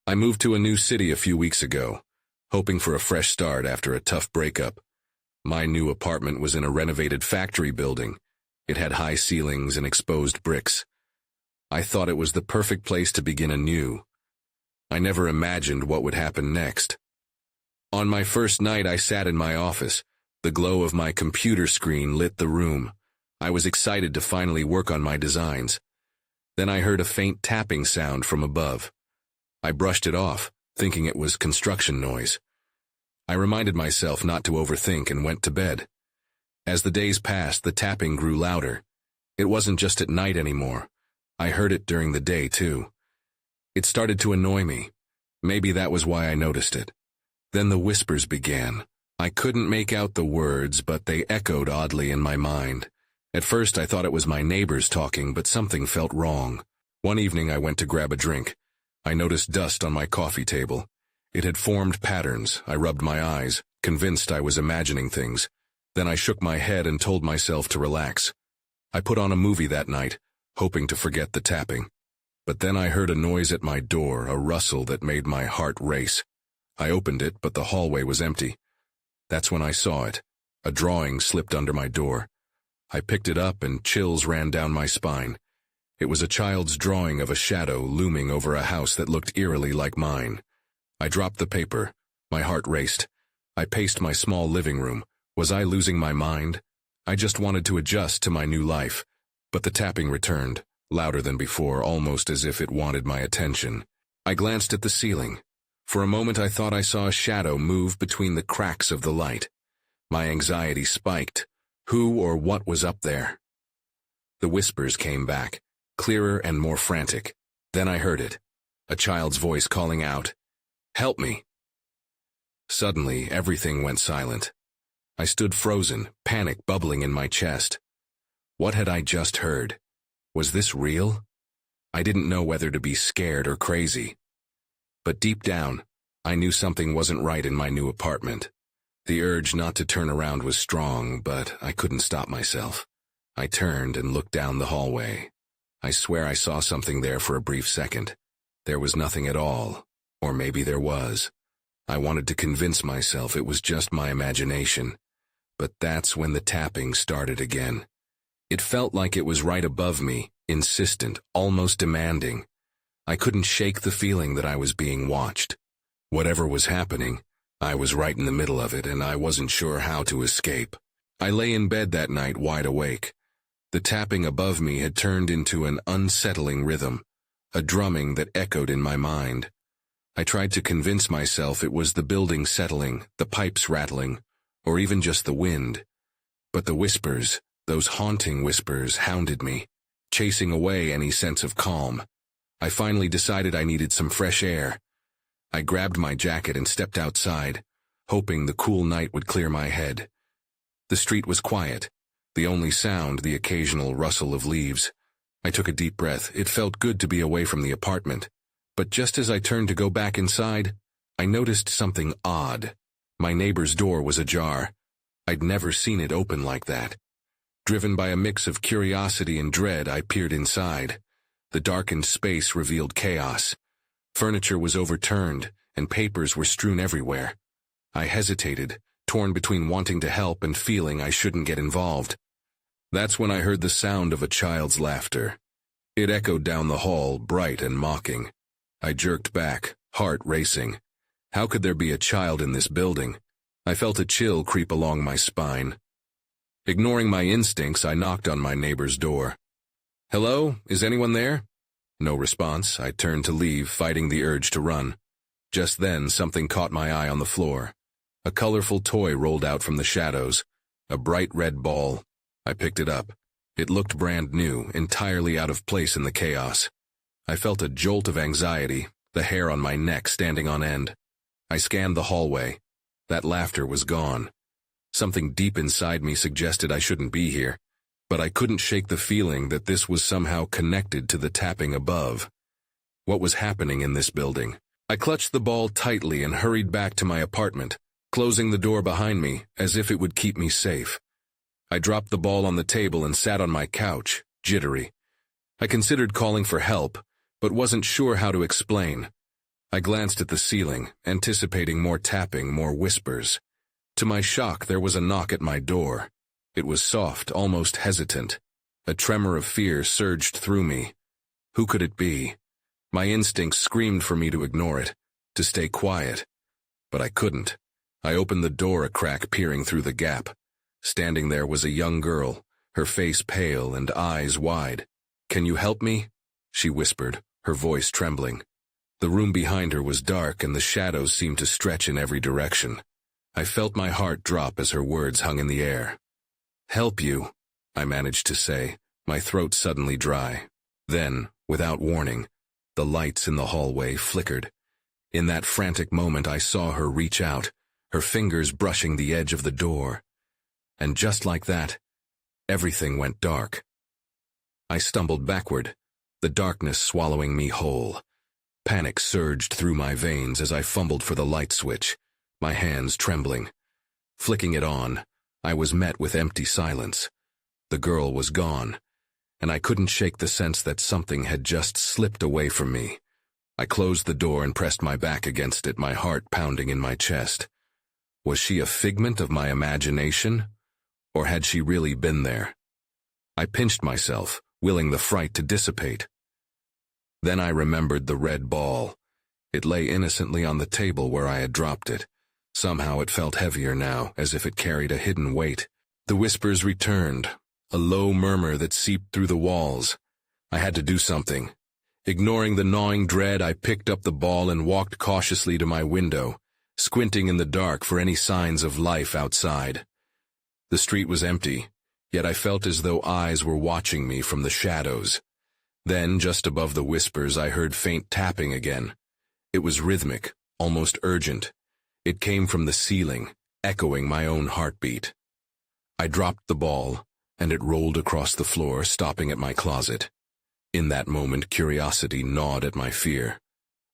I moved to a new city a few weeks ago, hoping for a fresh start after a tough breakup. My new apartment was in a renovated factory building. It had high ceilings and exposed bricks. I thought it was the perfect place to begin anew. I never imagined what would happen next. On my first night, I sat in my office. The glow of my computer screen lit the room. I was excited to finally work on my designs. Then I heard a faint tapping sound from above. I brushed it off, thinking it was construction noise. I reminded myself not to overthink and went to bed. As the days passed, the tapping grew louder. It wasn't just at night anymore. I heard it during the day, too. It started to annoy me. Maybe that was why I noticed it. Then the whispers began. I couldn't make out the words, but they echoed oddly in my mind. At first, I thought it was my neighbors talking, but something felt wrong. One evening, I went to grab a drink. I noticed dust on my coffee table. It had formed patterns. I rubbed my eyes, convinced I was imagining things. Then I shook my head and told myself to relax. I put on a movie that night, hoping to forget the tapping. But then I heard a noise at my door, a rustle that made my heart race. I opened it, but the hallway was empty. That's when I saw it. A drawing slipped under my door. I picked it up and chills ran down my spine. It was a child's drawing of a shadow looming over a house that looked eerily like mine. I dropped the paper. My heart raced. I paced my small living room. Was I losing my mind? I just wanted to adjust to my new life. But the tapping returned, louder than before, almost as if it wanted my attention. I glanced at the ceiling. For a moment I thought I saw a shadow move between the cracks of the light. My anxiety spiked. Who or what was up there? The whispers came back, clearer and more frantic. Then I heard it. A child's voice calling out, "Help me!" Suddenly, everything went silent. I stood frozen, panic bubbling in my chest. What had I just heard? Was this real? I didn't know whether to be scared or crazy. But deep down, I knew something wasn't right in my new apartment. The urge not to turn around was strong, but I couldn't stop myself. I turned and looked down the hallway. I swear I saw something there for a brief second. There was nothing at all, or maybe there was. I wanted to convince myself it was just my imagination. But that's when the tapping started again. It felt like it was right above me, insistent, almost demanding. I couldn't shake the feeling that I was being watched. Whatever was happening, I was right in the middle of it, and I wasn't sure how to escape. I lay in bed that night wide awake. The tapping above me had turned into an unsettling rhythm, a drumming that echoed in my mind. I tried to convince myself it was the building settling, the pipes rattling, or even just the wind. But the whispers, those haunting whispers, hounded me, chasing away any sense of calm. I finally decided I needed some fresh air. I grabbed my jacket and stepped outside, hoping the cool night would clear my head. The street was quiet, the only sound the occasional rustle of leaves. I took a deep breath. It felt good to be away from the apartment. But just as I turned to go back inside, I noticed something odd. My neighbor's door was ajar. I'd never seen it open like that. Driven by a mix of curiosity and dread, I peered inside. The darkened space revealed chaos. Furniture was overturned, and papers were strewn everywhere. I hesitated, torn between wanting to help and feeling I shouldn't get involved. That's when I heard the sound of a child's laughter. It echoed down the hall, bright and mocking. I jerked back, heart racing. How could there be a child in this building? I felt a chill creep along my spine. Ignoring my instincts, I knocked on my neighbor's door. "Hello? Is anyone there?" No response. I turned to leave, fighting the urge to run. Just then, something caught my eye on the floor. A colorful toy rolled out from the shadows, a bright red ball. I picked it up. It looked brand new, entirely out of place in the chaos. I felt a jolt of anxiety, the hair on my neck standing on end. I scanned the hallway. That laughter was gone. Something deep inside me suggested I shouldn't be here, but I couldn't shake the feeling that this was somehow connected to the tapping above. What was happening in this building? I clutched the ball tightly and hurried back to my apartment, closing the door behind me as if it would keep me safe. I dropped the ball on the table and sat on my couch, jittery. I considered calling for help, but wasn't sure how to explain. I glanced at the ceiling, anticipating more tapping, more whispers. To my shock, there was a knock at my door. It was soft, almost hesitant. A tremor of fear surged through me. Who could it be? My instincts screamed for me to ignore it, to stay quiet. But I couldn't. I opened the door a crack, peering through the gap. Standing there was a young girl, her face pale and eyes wide. "Can you help me?" she whispered, her voice trembling. The room behind her was dark and the shadows seemed to stretch in every direction. I felt my heart drop as her words hung in the air. "Help you," I managed to say, my throat suddenly dry. Then, without warning, the lights in the hallway flickered. In that frantic moment I saw her reach out, her fingers brushing the edge of the door. And just like that, everything went dark. I stumbled backward, the darkness swallowing me whole. Panic surged through my veins as I fumbled for the light switch, my hands trembling. Flicking it on, I was met with empty silence. The girl was gone, and I couldn't shake the sense that something had just slipped away from me. I closed the door and pressed my back against it, my heart pounding in my chest. Was she a figment of my imagination, or had she really been there? I pinched myself, willing the fright to dissipate. Then I remembered the red ball. It lay innocently on the table where I had dropped it. Somehow it felt heavier now, as if it carried a hidden weight. The whispers returned, a low murmur that seeped through the walls. I had to do something. Ignoring the gnawing dread, I picked up the ball and walked cautiously to my window, squinting in the dark for any signs of life outside. The street was empty, yet I felt as though eyes were watching me from the shadows. Then, just above the whispers, I heard faint tapping again. It was rhythmic, almost urgent. It came from the ceiling, echoing my own heartbeat. I dropped the ball, and it rolled across the floor, stopping at my closet. In that moment, curiosity gnawed at my fear.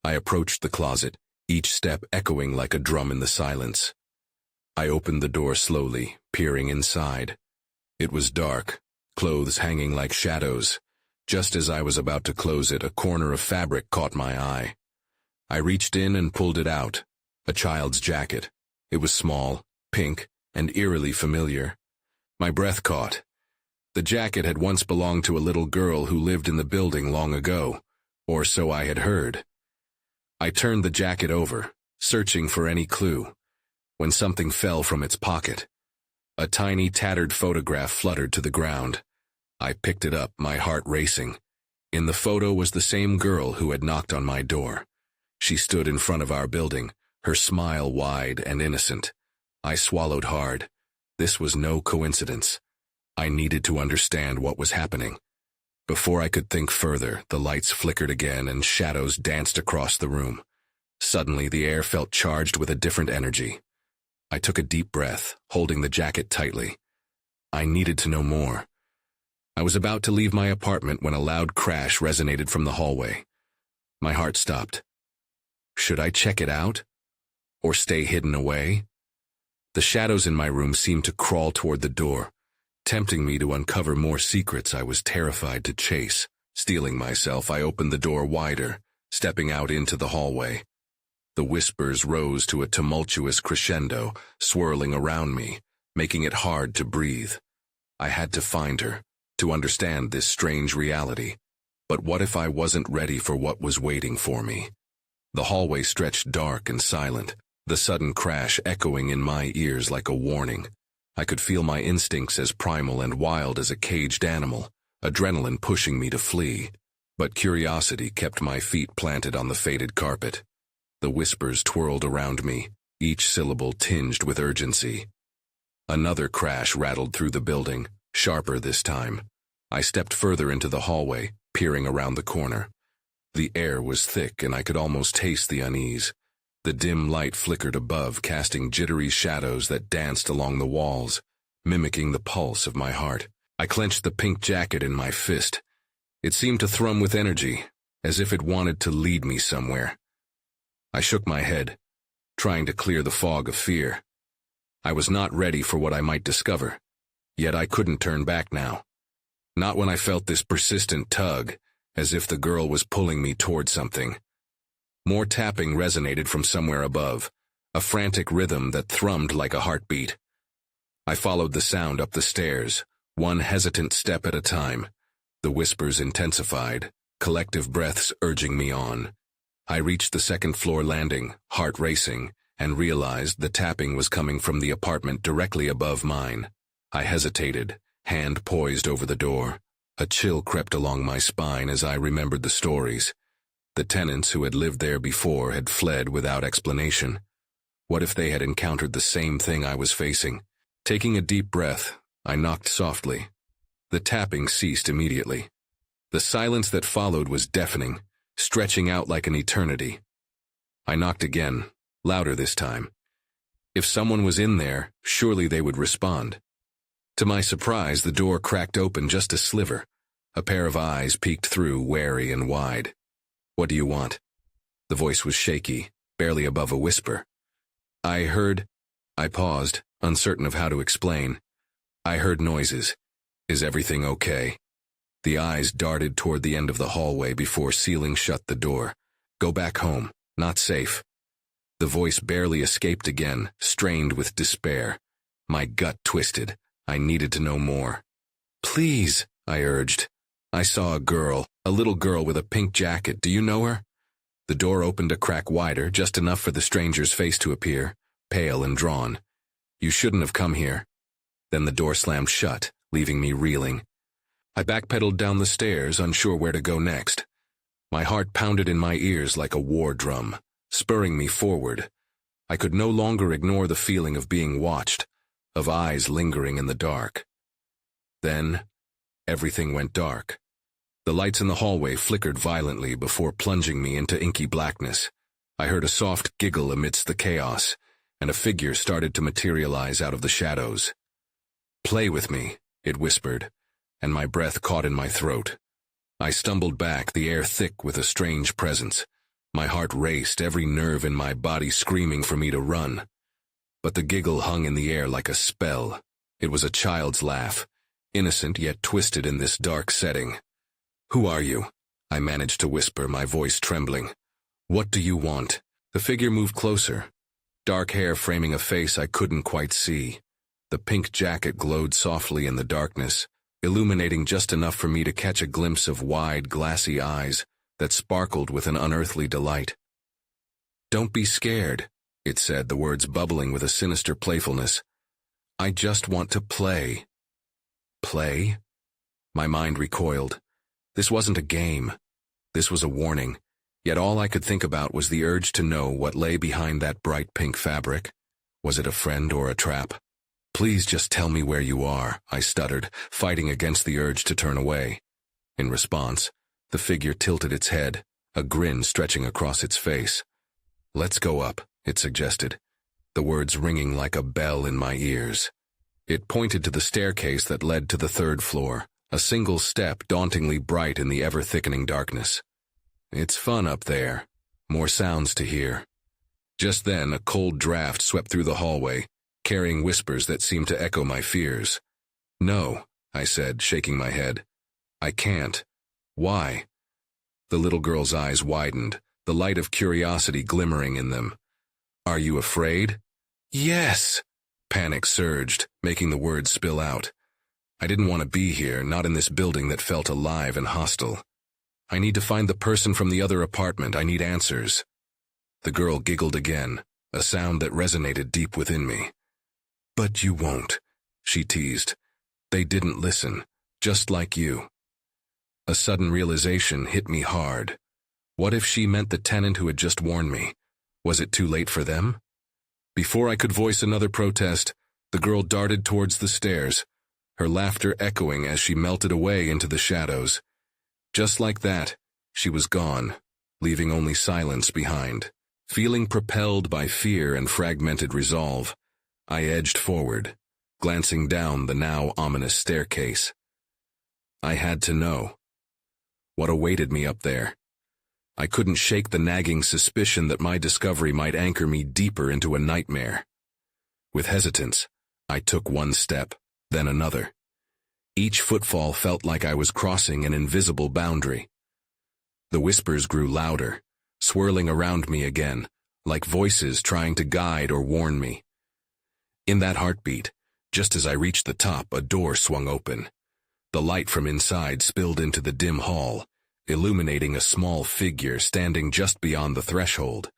I approached the closet, each step echoing like a drum in the silence. I opened the door slowly, peering inside. It was dark, clothes hanging like shadows. Just as I was about to close it, a corner of fabric caught my eye. I reached in and pulled it out, a child's jacket. It was small, pink, and eerily familiar. My breath caught. The jacket had once belonged to a little girl who lived in the building long ago, or so I had heard. I turned the jacket over, searching for any clue, when something fell from its pocket. A tiny, tattered photograph fluttered to the ground. I picked it up, my heart racing. In the photo was the same girl who had knocked on my door. She stood in front of our building, her smile wide and innocent. I swallowed hard. This was no coincidence. I needed to understand what was happening. Before I could think further, the lights flickered again and shadows danced across the room. Suddenly, the air felt charged with a different energy. I took a deep breath, holding the jacket tightly. I needed to know more. I was about to leave my apartment when a loud crash resonated from the hallway. My heart stopped. Should I check it out? Or stay hidden away? The shadows in my room seemed to crawl toward the door, tempting me to uncover more secrets I was terrified to chase. Steeling myself, I opened the door wider, stepping out into the hallway. The whispers rose to a tumultuous crescendo, swirling around me, making it hard to breathe. I had to find her, to understand this strange reality. But what if I wasn't ready for what was waiting for me? The hallway stretched dark and silent, the sudden crash echoing in my ears like a warning. I could feel my instincts as primal and wild as a caged animal, adrenaline pushing me to flee. But curiosity kept my feet planted on the faded carpet. The whispers twirled around me, each syllable tinged with urgency. Another crash rattled through the building, sharper this time. I stepped further into the hallway, peering around the corner. The air was thick and I could almost taste the unease. The dim light flickered above, casting jittery shadows that danced along the walls, mimicking the pulse of my heart. I clenched the pink jacket in my fist. It seemed to thrum with energy, as if it wanted to lead me somewhere. I shook my head, trying to clear the fog of fear. I was not ready for what I might discover, yet I couldn't turn back now. Not when I felt this persistent tug, as if the girl was pulling me toward something. More tapping resonated from somewhere above, a frantic rhythm that thrummed like a heartbeat. I followed the sound up the stairs, one hesitant step at a time. The whispers intensified, collective breaths urging me on. I reached the second-floor landing, heart racing, and realized the tapping was coming from the apartment directly above mine. I hesitated, hand poised over the door. A chill crept along my spine as I remembered the stories. The tenants who had lived there before had fled without explanation. What if they had encountered the same thing I was facing? Taking a deep breath, I knocked softly. The tapping ceased immediately. The silence that followed was deafening, stretching out like an eternity. I knocked again, louder this time. If someone was in there, surely they would respond. To my surprise, the door cracked open just a sliver. A pair of eyes peeked through, wary and wide. "What do you want?" The voice was shaky, barely above a whisper. I paused, uncertain of how to explain. "I heard noises. Is everything okay?" The eyes darted toward the end of the hallway before sealing shut the door. "Go back home. Not safe." The voice barely escaped again, strained with despair. My gut twisted. I needed to know more. "Please," I urged. "I saw a little girl with a pink jacket. Do you know her?" The door opened a crack wider, just enough for the stranger's face to appear, pale and drawn. "You shouldn't have come here." Then the door slammed shut, leaving me reeling. I backpedaled down the stairs, unsure where to go next. My heart pounded in my ears like a war drum, spurring me forward. I could no longer ignore the feeling of being watched, of eyes lingering in the dark. Then, everything went dark. The lights in the hallway flickered violently before plunging me into inky blackness. I heard a soft giggle amidst the chaos, and a figure started to materialize out of the shadows. "Play with me," it whispered, and my breath caught in my throat. I stumbled back, the air thick with a strange presence. My heart raced, every nerve in my body screaming for me to run. But the giggle hung in the air like a spell. It was a child's laugh, innocent yet twisted in this dark setting. "Who are you?" I managed to whisper, my voice trembling. "What do you want?" The figure moved closer, dark hair framing a face I couldn't quite see. The pink jacket glowed softly in the darkness, illuminating just enough for me to catch a glimpse of wide, glassy eyes that sparkled with an unearthly delight. "Don't be scared," it said, the words bubbling with a sinister playfulness. "I just want to play." Play? My mind recoiled. This wasn't a game. This was a warning. Yet all I could think about was the urge to know what lay behind that bright pink fabric. Was it a friend or a trap? "Please just tell me where you are," I stuttered, fighting against the urge to turn away. In response, the figure tilted its head, a grin stretching across its face. "Let's go up," it suggested, the words ringing like a bell in my ears. It pointed to the staircase that led to the third floor, a single step dauntingly bright in the ever-thickening darkness. "It's fun up there. More sounds to hear." Just then, a cold draft swept through the hallway, carrying whispers that seemed to echo my fears. "No," I said, shaking my head. "I can't." "Why?" The little girl's eyes widened, the light of curiosity glimmering in them. "Are you afraid?" "Yes!" Panic surged, making the words spill out. I didn't want to be here, not in this building that felt alive and hostile. "I need to find the person from the other apartment. I need answers." The girl giggled again, a sound that resonated deep within me. "But you won't," she teased. "They didn't listen, just like you." A sudden realization hit me hard. What if she meant the tenant who had just warned me? Was it too late for them? Before I could voice another protest, the girl darted towards the stairs, her laughter echoing as she melted away into the shadows. Just like that, she was gone, leaving only silence behind. Feeling propelled by fear and fragmented resolve, I edged forward, glancing down the now ominous staircase. I had to know. What awaited me up there? I couldn't shake the nagging suspicion that my discovery might anchor me deeper into a nightmare. With hesitance, I took one step, then another. Each footfall felt like I was crossing an invisible boundary. The whispers grew louder, swirling around me again, like voices trying to guide or warn me. In that heartbeat, just as I reached the top, a door swung open. The light from inside spilled into the dim hall, illuminating a small figure standing just beyond the threshold.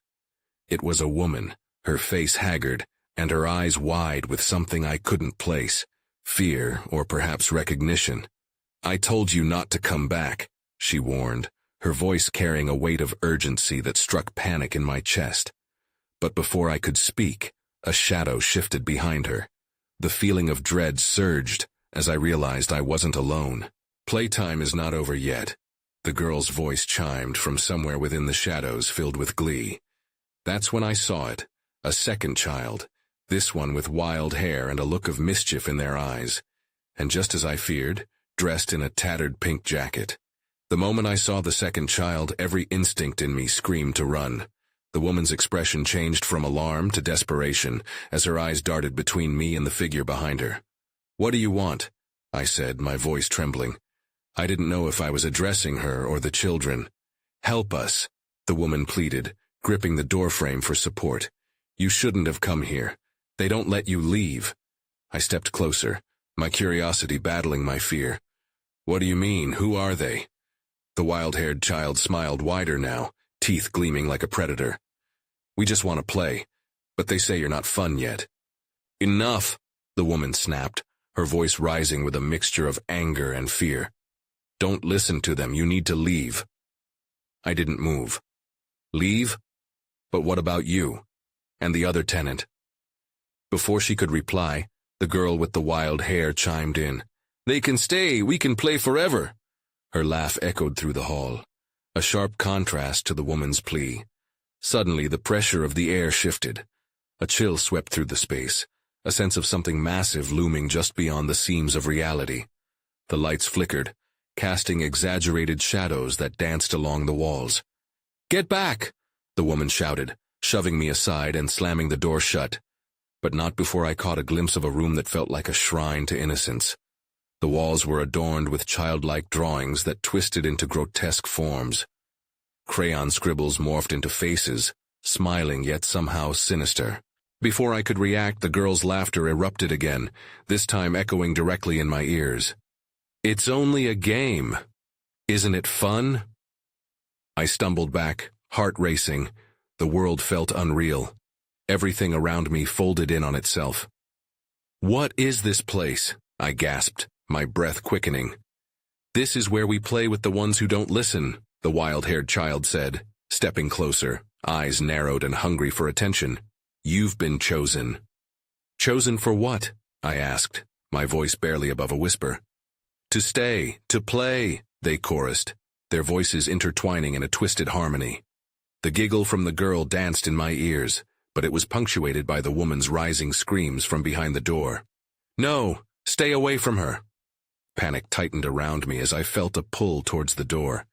It was a woman, her face haggard, and her eyes wide with something I couldn't place, fear or perhaps recognition. "I told you not to come back," she warned, her voice carrying a weight of urgency that struck panic in my chest. But before I could speak, a shadow shifted behind her. The feeling of dread surged as I realized I wasn't alone. "Playtime is not over yet," the girl's voice chimed from somewhere within the shadows, filled with glee. That's when I saw it, a second child, this one with wild hair and a look of mischief in their eyes. And just as I feared, dressed in a tattered pink jacket. The moment I saw the second child, every instinct in me screamed to run. The woman's expression changed from alarm to desperation as her eyes darted between me and the figure behind her. "What do you want?" I said, my voice trembling. I didn't know if I was addressing her or the children. "Help us," the woman pleaded, gripping the doorframe for support. "You shouldn't have come here. They don't let you leave." I stepped closer, my curiosity battling my fear. "What do you mean? Who are they?" The wild-haired child smiled wider now, teeth gleaming like a predator. "We just want to play, but they say you're not fun yet." "Enough," the woman snapped, her voice rising with a mixture of anger and fear. "Don't listen to them. You need to leave." I didn't move. "Leave? But what about you? And the other tenant?" Before she could reply, the girl with the wild hair chimed in. "They can stay. We can play forever." Her laugh echoed through the hall, a sharp contrast to the woman's plea. Suddenly, the pressure of the air shifted. A chill swept through the space, a sense of something massive looming just beyond the seams of reality. The lights flickered, casting exaggerated shadows that danced along the walls. "Get back!" the woman shouted, shoving me aside and slamming the door shut. But not before I caught a glimpse of a room that felt like a shrine to innocence. The walls were adorned with childlike drawings that twisted into grotesque forms. Crayon scribbles morphed into faces, smiling yet somehow sinister. Before I could react, the girl's laughter erupted again, this time echoing directly in my ears. "It's only a game. Isn't it fun?" I stumbled back, heart racing. The world felt unreal. Everything around me folded in on itself. "What is this place?" I gasped, my breath quickening. "This is where we play with the ones who don't listen," the wild-haired child said, stepping closer, eyes narrowed and hungry for attention. "You've been chosen." "Chosen for what?" I asked, my voice barely above a whisper. "To stay, to play," they chorused, their voices intertwining in a twisted harmony. The giggle from the girl danced in my ears, but it was punctuated by the woman's rising screams from behind the door. "No, stay away from her." Panic tightened around me as I felt a pull towards the door.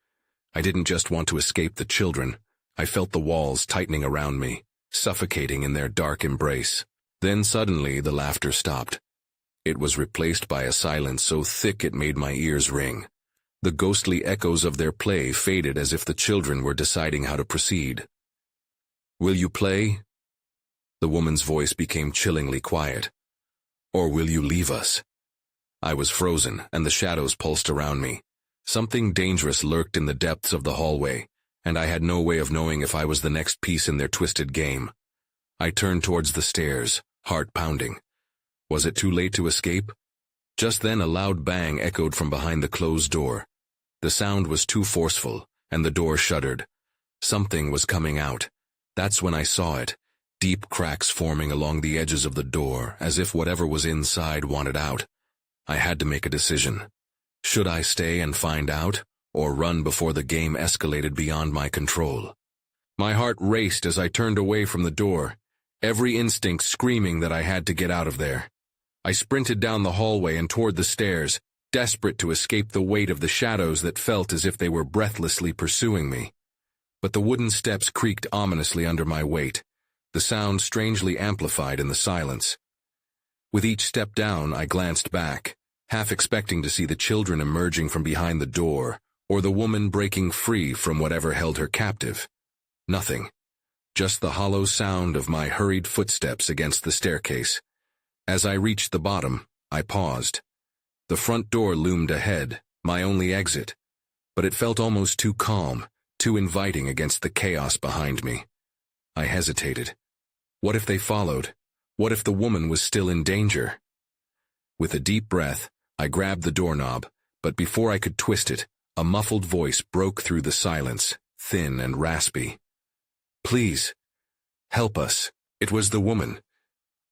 I didn't just want to escape the children. I felt the walls tightening around me, suffocating in their dark embrace. Then suddenly the laughter stopped. It was replaced by a silence so thick it made my ears ring. The ghostly echoes of their play faded as if the children were deciding how to proceed. "Will you play?" The woman's voice became chillingly quiet. "Or will you leave us?" I was frozen, and the shadows pulsed around me. Something dangerous lurked in the depths of the hallway, and I had no way of knowing if I was the next piece in their twisted game. I turned towards the stairs, heart pounding. Was it too late to escape? Just then a loud bang echoed from behind the closed door. The sound was too forceful, and the door shuddered. Something was coming out. That's when I saw it, deep cracks forming along the edges of the door, as if whatever was inside wanted out. I had to make a decision. Should I stay and find out, or run before the game escalated beyond my control? My heart raced as I turned away from the door, every instinct screaming that I had to get out of there. I sprinted down the hallway and toward the stairs, desperate to escape the weight of the shadows that felt as if they were breathlessly pursuing me. But the wooden steps creaked ominously under my weight, the sound strangely amplified in the silence. With each step down, I glanced back, half expecting to see the children emerging from behind the door, or the woman breaking free from whatever held her captive. Nothing. Just the hollow sound of my hurried footsteps against the staircase. As I reached the bottom, I paused. The front door loomed ahead, my only exit, but it felt almost too calm, too inviting against the chaos behind me. I hesitated. What if they followed? What if the woman was still in danger? With a deep breath, I grabbed the doorknob, but before I could twist it, a muffled voice broke through the silence, thin and raspy. "Please, help us." It was the woman.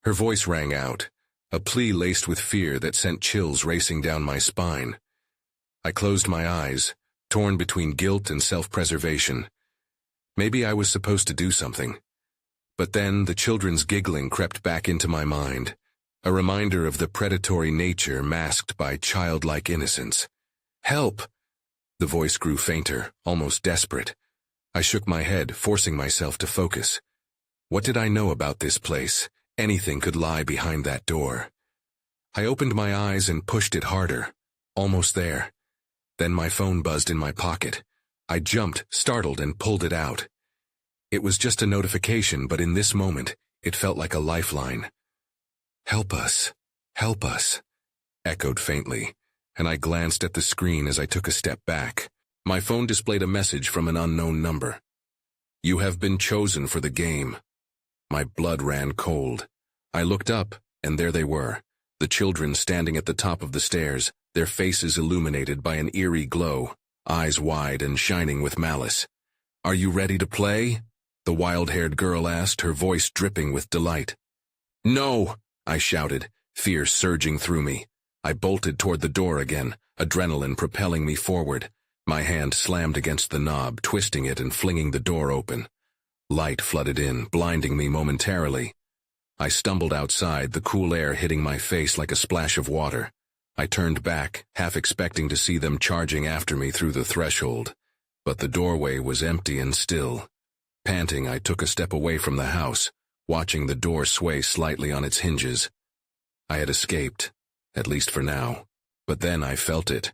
Her voice rang out, a plea laced with fear that sent chills racing down my spine. I closed my eyes, torn between guilt and self-preservation. Maybe I was supposed to do something. But then the children's giggling crept back into my mind, a reminder of the predatory nature masked by childlike innocence. "Help!" The voice grew fainter, almost desperate. I shook my head, forcing myself to focus. What did I know about this place? Anything could lie behind that door. I opened my eyes and pushed it harder. Almost there. Then my phone buzzed in my pocket. I jumped, startled, and pulled it out. It was just a notification, but in this moment, it felt like a lifeline. "Help us, help us," echoed faintly, and I glanced at the screen as I took a step back. My phone displayed a message from an unknown number. "You have been chosen for the game." My blood ran cold. I looked up, and there they were, the children standing at the top of the stairs, their faces illuminated by an eerie glow, eyes wide and shining with malice. "Are you ready to play?" the wild-haired girl asked, her voice dripping with delight. "No!" I shouted, fear surging through me. I bolted toward the door again, adrenaline propelling me forward. My hand slammed against the knob, twisting it and flinging the door open. Light flooded in, blinding me momentarily. I stumbled outside, the cool air hitting my face like a splash of water. I turned back, half expecting to see them charging after me through the threshold. But the doorway was empty and still. Panting, I took a step away from the house, watching the door sway slightly on its hinges. I had escaped, at least for now. But then I felt it,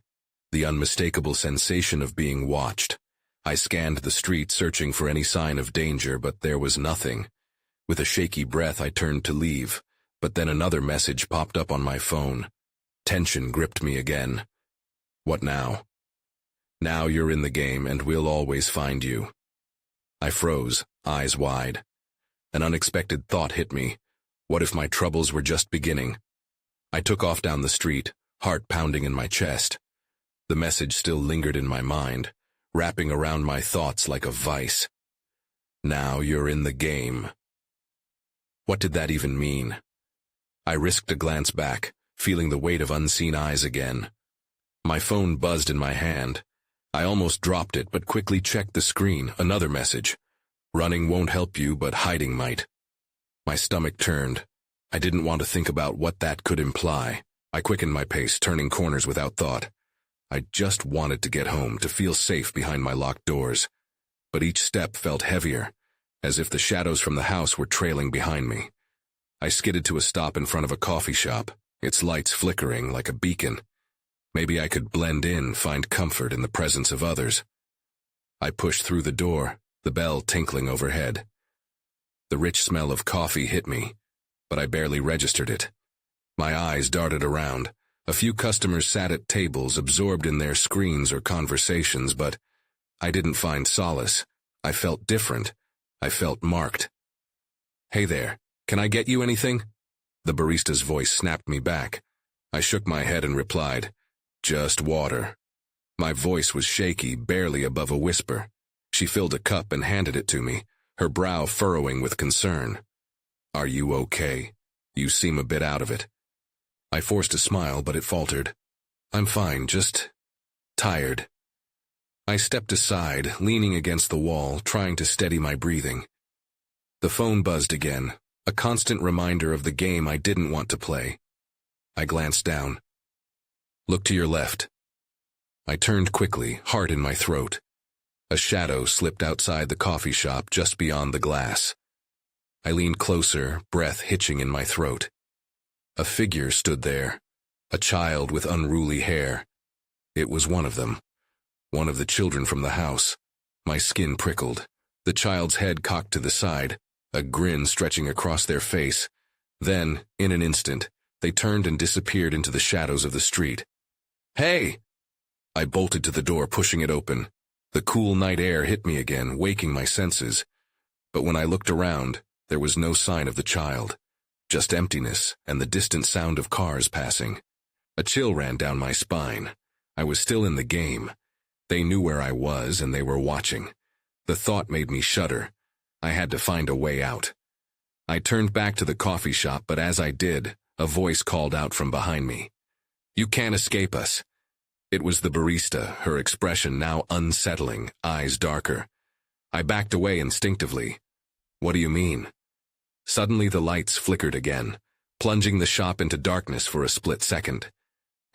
the unmistakable sensation of being watched. I scanned the street, searching for any sign of danger, but there was nothing. With a shaky breath, I turned to leave, but then another message popped up on my phone. Tension gripped me again. "What now?" "Now you're in the game, and we'll always find you." I froze, eyes wide. An unexpected thought hit me. What if my troubles were just beginning? I took off down the street, heart pounding in my chest. The message still lingered in my mind, wrapping around my thoughts like a vice. Now you're in the game. What did that even mean? I risked a glance back, feeling the weight of unseen eyes again. My phone buzzed in my hand. I almost dropped it, but quickly checked the screen, another message. "Running won't help you, but hiding might." My stomach turned. I didn't want to think about what that could imply. I quickened my pace, turning corners without thought. I just wanted to get home, to feel safe behind my locked doors. But each step felt heavier, as if the shadows from the house were trailing behind me. I skidded to a stop in front of a coffee shop, its lights flickering like a beacon. Maybe I could blend in, find comfort in the presence of others. I pushed through the door, the bell tinkling overhead. The rich smell of coffee hit me, but I barely registered it. My eyes darted around. A few customers sat at tables, absorbed in their screens or conversations, but I didn't find solace. I felt different. I felt marked. "Hey there, can I get you anything?" The barista's voice snapped me back. I shook my head and replied, "Just water." My voice was shaky, barely above a whisper. She filled a cup and handed it to me, her brow furrowing with concern. "Are you okay? You seem a bit out of it." I forced a smile, but it faltered. "I'm fine, just tired." I stepped aside, leaning against the wall, trying to steady my breathing. The phone buzzed again, a constant reminder of the game I didn't want to play. I glanced down. "Look to your left." I turned quickly, heart in my throat. A shadow slipped outside the coffee shop just beyond the glass. I leaned closer, breath hitching in my throat. A figure stood there, a child with unruly hair. It was one of them, one of the children from the house. My skin prickled. The child's head cocked to the side, a grin stretching across their face. Then, in an instant, they turned and disappeared into the shadows of the street. "Hey!" I bolted to the door, pushing it open. The cool night air hit me again, waking my senses. But when I looked around, there was no sign of the child. Just emptiness and the distant sound of cars passing. A chill ran down my spine. I was still in the game. They knew where I was and they were watching. The thought made me shudder. I had to find a way out. I turned back to the coffee shop, but as I did, a voice called out from behind me. "You can't escape us." It was the barista, her expression now unsettling, eyes darker. I backed away instinctively. "What do you mean?" Suddenly the lights flickered again, plunging the shop into darkness for a split second.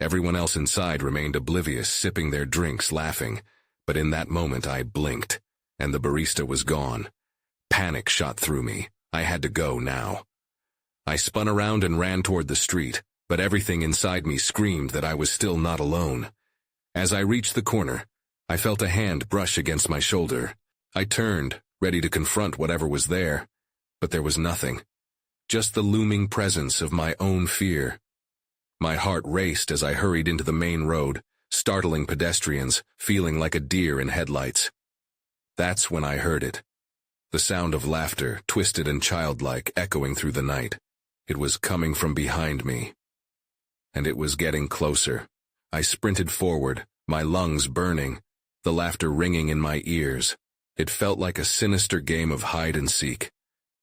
Everyone else inside remained oblivious, sipping their drinks, laughing. But in that moment I blinked, and the barista was gone. Panic shot through me. I had to go now. I spun around and ran toward the street, but everything inside me screamed that I was still not alone. As I reached the corner, I felt a hand brush against my shoulder. I turned, ready to confront whatever was there, but there was nothing. Just the looming presence of my own fear. My heart raced as I hurried into the main road, startling pedestrians, feeling like a deer in headlights. That's when I heard it. The sound of laughter, twisted and childlike, echoing through the night. It was coming from behind me. And it was getting closer. I sprinted forward, my lungs burning, the laughter ringing in my ears. It felt like a sinister game of hide and seek,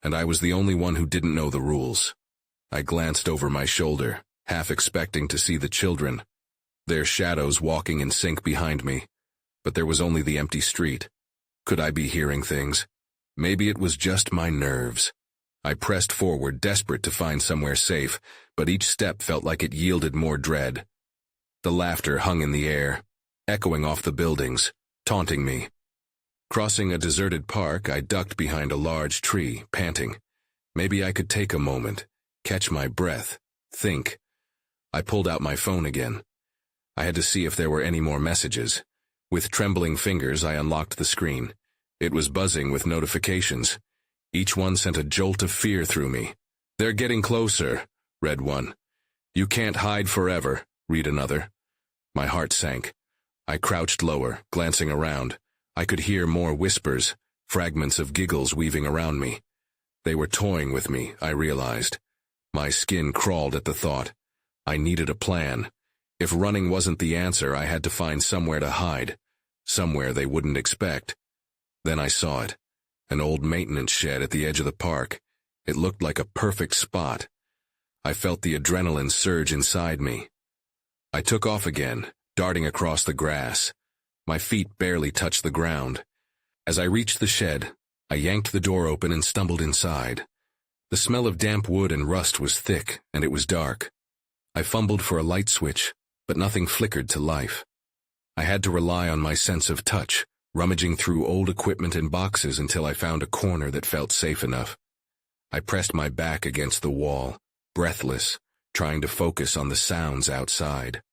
and I was the only one who didn't know the rules. I glanced over my shoulder, half expecting to see the children, their shadows walking in sync behind me, but there was only the empty street. Could I be hearing things? Maybe it was just my nerves. I pressed forward, desperate to find somewhere safe, but each step felt like it yielded more dread. The laughter hung in the air, echoing off the buildings, taunting me. Crossing a deserted park, I ducked behind a large tree, panting. Maybe I could take a moment, catch my breath, think. I pulled out my phone again. I had to see if there were any more messages. With trembling fingers, I unlocked the screen. It was buzzing with notifications. Each one sent a jolt of fear through me. "They're getting closer," read one. "You can't hide forever," read another. My heart sank. I crouched lower, glancing around. I could hear more whispers, fragments of giggles weaving around me. They were toying with me, I realized. My skin crawled at the thought. I needed a plan. If running wasn't the answer, I had to find somewhere to hide, somewhere they wouldn't expect. Then I saw it, an old maintenance shed at the edge of the park. It looked like a perfect spot. I felt the adrenaline surge inside me. I took off again, darting across the grass. My feet barely touched the ground. As I reached the shed, I yanked the door open and stumbled inside. The smell of damp wood and rust was thick, and it was dark. I fumbled for a light switch, but nothing flickered to life. I had to rely on my sense of touch, rummaging through old equipment and boxes until I found a corner that felt safe enough. I pressed my back against the wall, breathless, trying to focus on the sounds outside.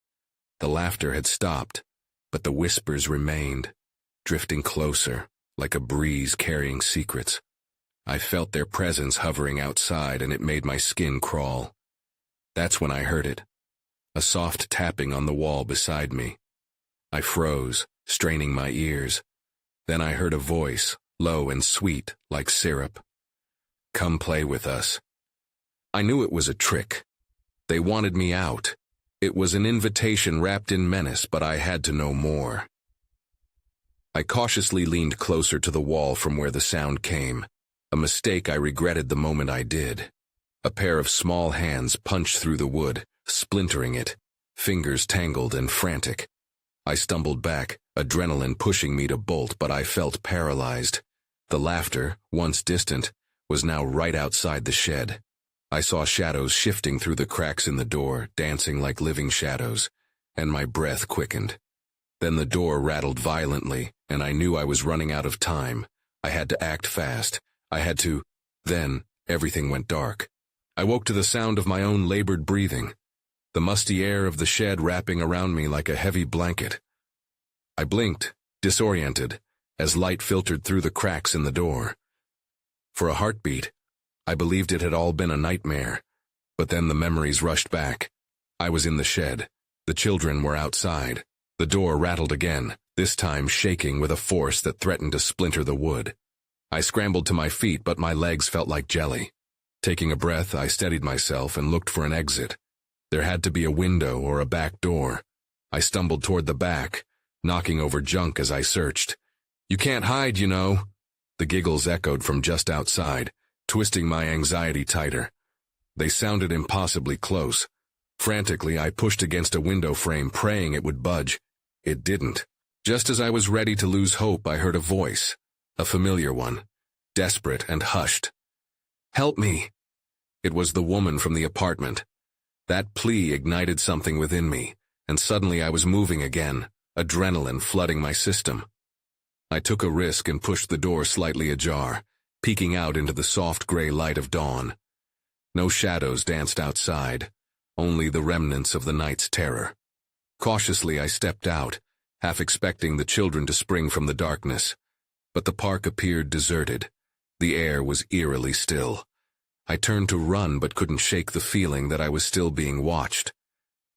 The laughter had stopped, but the whispers remained, drifting closer, like a breeze carrying secrets. I felt their presence hovering outside, and it made my skin crawl. That's when I heard it, a soft tapping on the wall beside me. I froze, straining my ears. Then I heard a voice, low and sweet, like syrup. "Come play with us." I knew it was a trick. They wanted me out. It was an invitation wrapped in menace, but I had to know more. I cautiously leaned closer to the wall from where the sound came, a mistake I regretted the moment I did. A pair of small hands punched through the wood, splintering it, fingers tangled and frantic. I stumbled back, adrenaline pushing me to bolt, but I felt paralyzed. The laughter, once distant, was now right outside the shed. I saw shadows shifting through the cracks in the door, dancing like living shadows, and my breath quickened. Then the door rattled violently, and I knew I was running out of time. I had to act fast. Then, everything went dark. I woke to the sound of my own labored breathing, the musty air of the shed wrapping around me like a heavy blanket. I blinked, disoriented, as light filtered through the cracks in the door. For a heartbeat, I believed it had all been a nightmare, but then the memories rushed back. I was in the shed. The children were outside. The door rattled again, this time shaking with a force that threatened to splinter the wood. I scrambled to my feet, but my legs felt like jelly. Taking a breath, I steadied myself and looked for an exit. There had to be a window or a back door. I stumbled toward the back, knocking over junk as I searched. "You can't hide, you know." The giggles echoed from just outside, twisting my anxiety tighter. They sounded impossibly close. Frantically, I pushed against a window frame, praying it would budge. It didn't. Just as I was ready to lose hope, I heard a voice, a familiar one, desperate and hushed. "Help me." It was the woman from the apartment. That plea ignited something within me, and suddenly I was moving again, adrenaline flooding my system. I took a risk and pushed the door slightly ajar, peeking out into the soft gray light of dawn. No shadows danced outside, only the remnants of the night's terror. Cautiously I stepped out, half expecting the children to spring from the darkness. But the park appeared deserted. The air was eerily still. I turned to run but couldn't shake the feeling that I was still being watched.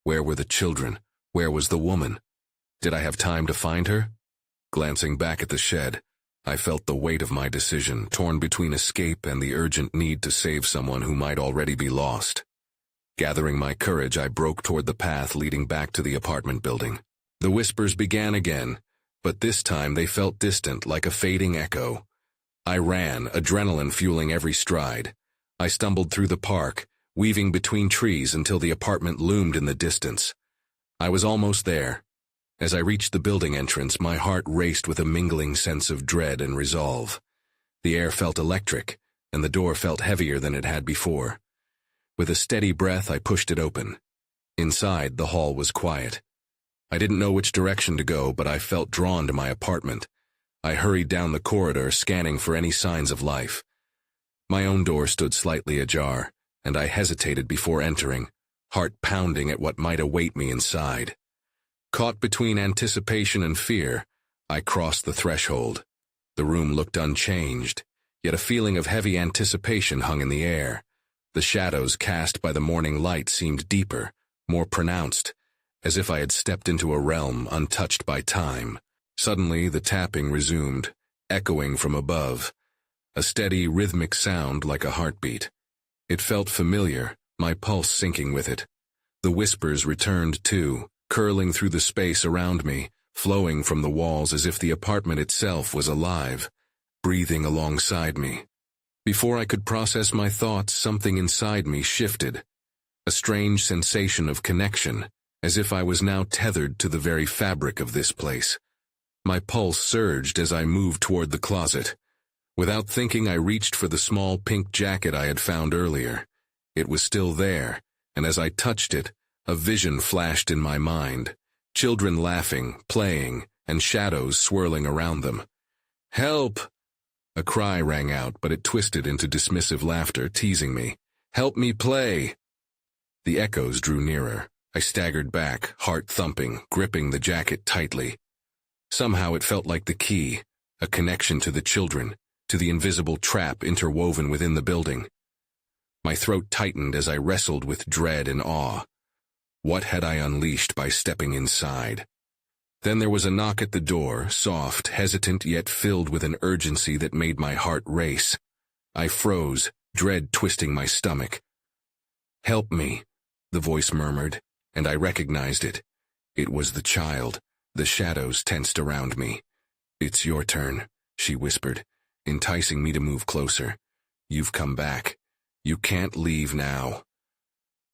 Where were the children? Where was the woman? Did I have time to find her? Glancing back at the shed, I felt the weight of my decision, torn between escape and the urgent need to save someone who might already be lost. Gathering my courage, I broke toward the path leading back to the apartment building. The whispers began again, but this time they felt distant, like a fading echo. I ran, adrenaline fueling every stride. I stumbled through the park, weaving between trees until the apartment loomed in the distance. I was almost there. As I reached the building entrance, my heart raced with a mingling sense of dread and resolve. The air felt electric, and the door felt heavier than it had before. With a steady breath, I pushed it open. Inside, the hall was quiet. I didn't know which direction to go, but I felt drawn to my apartment. I hurried down the corridor, scanning for any signs of life. My own door stood slightly ajar, and I hesitated before entering, heart pounding at what might await me inside. Caught between anticipation and fear, I crossed the threshold. The room looked unchanged, yet a feeling of heavy anticipation hung in the air. The shadows cast by the morning light seemed deeper, more pronounced, as if I had stepped into a realm untouched by time. Suddenly, the tapping resumed, echoing from above, a steady, rhythmic sound like a heartbeat. It felt familiar, my pulse syncing with it. The whispers returned too, curling through the space around me, flowing from the walls as if the apartment itself was alive, breathing alongside me. Before I could process my thoughts, something inside me shifted. A strange sensation of connection, as if I was now tethered to the very fabric of this place. My pulse surged as I moved toward the closet. Without thinking, I reached for the small pink jacket I had found earlier. It was still there, and as I touched it, a vision flashed in my mind. Children laughing, playing, and shadows swirling around them. "Help!" A cry rang out, but it twisted into dismissive laughter, teasing me. "Help me play!" The echoes drew nearer. I staggered back, heart thumping, gripping the jacket tightly. Somehow it felt like the key, a connection to the children, to the invisible trap interwoven within the building. My throat tightened as I wrestled with dread and awe. What had I unleashed by stepping inside? Then there was a knock at the door, soft, hesitant, yet filled with an urgency that made my heart race. I froze, dread twisting my stomach. "Help me," the voice murmured, and I recognized it. It was the child. The shadows tensed around me. "It's your turn," she whispered, enticing me to move closer. "You've come back. You can't leave now."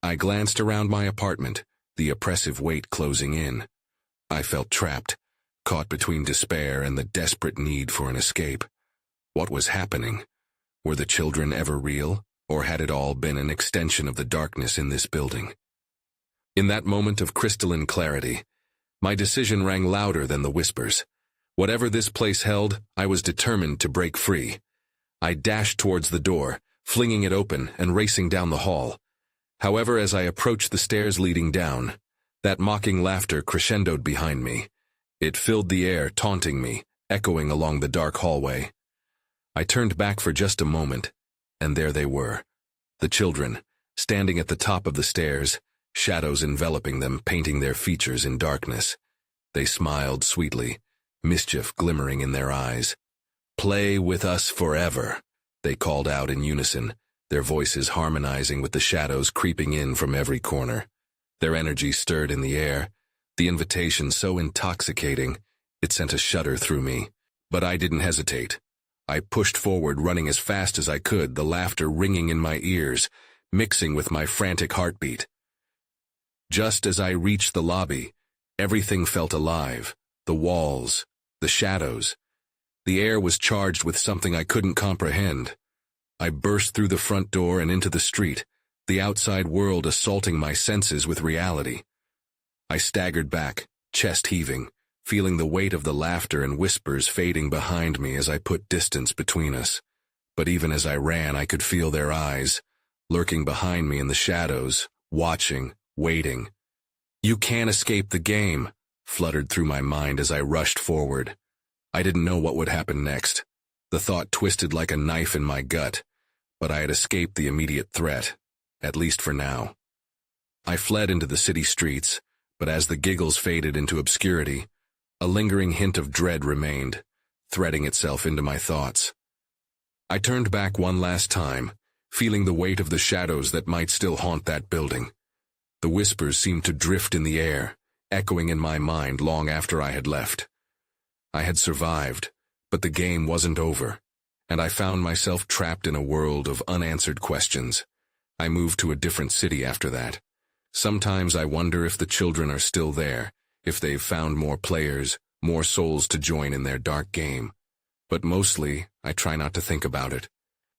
I glanced around my apartment, the oppressive weight closing in. I felt trapped, caught between despair and the desperate need for an escape. What was happening? Were the children ever real, or had it all been an extension of the darkness in this building? In that moment of crystalline clarity, my decision rang louder than the whispers. Whatever this place held, I was determined to break free. I dashed towards the door, flinging it open and racing down the hall. However, as I approached the stairs leading down, that mocking laughter crescendoed behind me. It filled the air, taunting me, echoing along the dark hallway. I turned back for just a moment, and there they were. The children, standing at the top of the stairs, shadows enveloping them, painting their features in darkness. They smiled sweetly, mischief glimmering in their eyes. "Play with us forever," they called out in unison, their voices harmonizing with the shadows creeping in from every corner. Their energy stirred in the air, the invitation so intoxicating, it sent a shudder through me. But I didn't hesitate. I pushed forward, running as fast as I could, the laughter ringing in my ears, mixing with my frantic heartbeat. Just as I reached the lobby, everything felt alive. The walls, the shadows. The air was charged with something I couldn't comprehend. I burst through the front door and into the street, the outside world assaulting my senses with reality. I staggered back, chest heaving, feeling the weight of the laughter and whispers fading behind me as I put distance between us. But even as I ran, I could feel their eyes, lurking behind me in the shadows, watching, waiting. "You can't escape the game," fluttered through my mind as I rushed forward. I didn't know what would happen next. The thought twisted like a knife in my gut, but I had escaped the immediate threat, at least for now. I fled into the city streets, but as the giggles faded into obscurity, a lingering hint of dread remained, threading itself into my thoughts. I turned back one last time, feeling the weight of the shadows that might still haunt that building. The whispers seemed to drift in the air, echoing in my mind long after I had left. I had survived, but the game wasn't over, and I found myself trapped in a world of unanswered questions. I moved to a different city after that. Sometimes I wonder if the children are still there, if they've found more players, more souls to join in their dark game. But mostly, I try not to think about it.